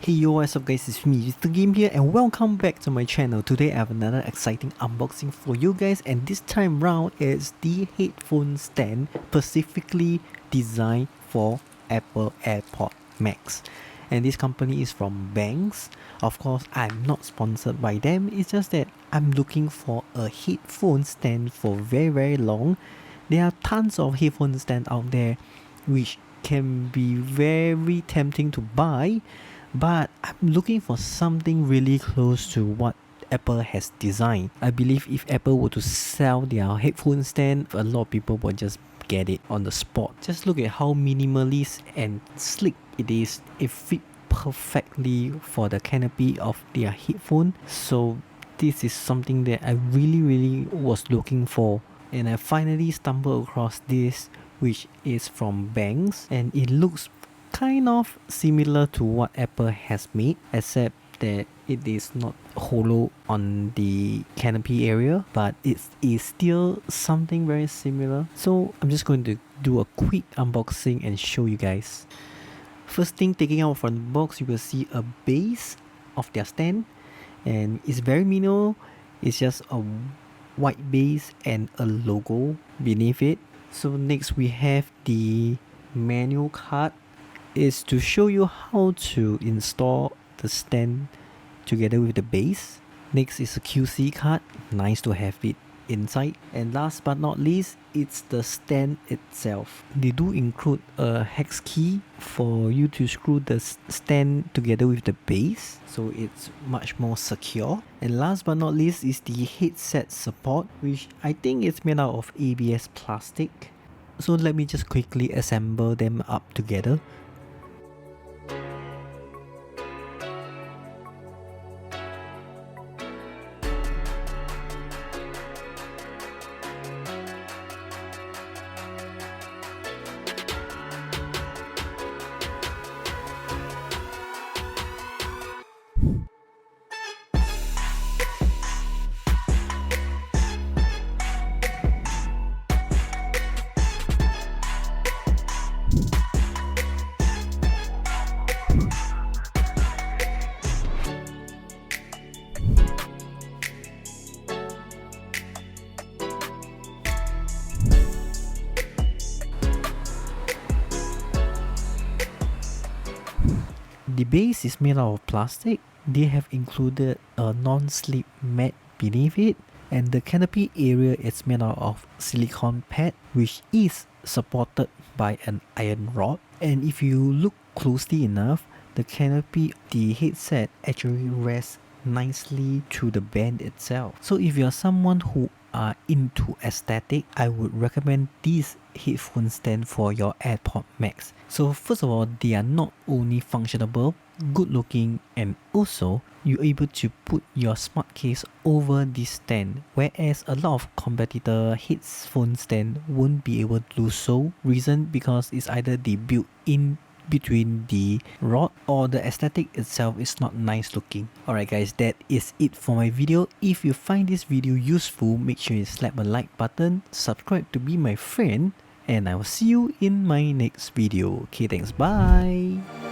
Hey yo, what's up guys, it's me, MrGim here, and welcome back to my channel. Today I have another exciting unboxing for you guys, and this time round it's the headphone stand specifically designed for Apple Airpods Max. And this company is from Benks. Of course, I'm not sponsored by them, it's just that I'm looking for a headphone stand for very long. There are tons of headphone stands out there which can be very tempting to buy, but I'm looking for something really close to what Apple has designed. I believe if Apple were to sell their headphone stand, a lot of people would just get it on the spot. Just look at how minimalist and slick it is. It fits perfectly for the canopy of their headphone. So this is something that I really was looking for, and I finally stumbled across this, which is from Benks, and it looks kind of similar to what Apple has made, except that it is not hollow on the canopy area, but it is still something very similar. So I'm just going to do a quick unboxing and show you guys. First thing, taking out from the box, you will see a base of their stand, and it's very minimal. It's just a white base and a logo beneath it. So next we have the manual card. Is to show you how to install the stand together with the base. Next is a QC card, nice to have it inside. And last but not least, it's the stand itself. They do include a hex key for you to screw the stand together with the base, so it's much more secure. And last but not least is the headset support, which I think is made out of ABS plastic. So let me just quickly assemble them up together. The base is made out of plastic. They have included a non-slip mat beneath it, and the canopy area is made out of silicone pad, which is supported by an iron rod. And if you look closely enough, the canopy, the headset actually rests nicely to the band itself. So if you're someone who are into aesthetic, I would recommend this headphone stand for your AirPods Max. So first of all, they are not only functional, good looking, and also you're able to put your smart case over this stand, whereas a lot of competitor headphone stand won't be able to do so. Reason because it's either they built in between the rod or the aesthetic itself is not nice looking. Alright guys, that is it for my video. If you find this video useful, make sure you slap a like button, subscribe to be my friend, and I will see you in my next video. Okay, thanks, bye!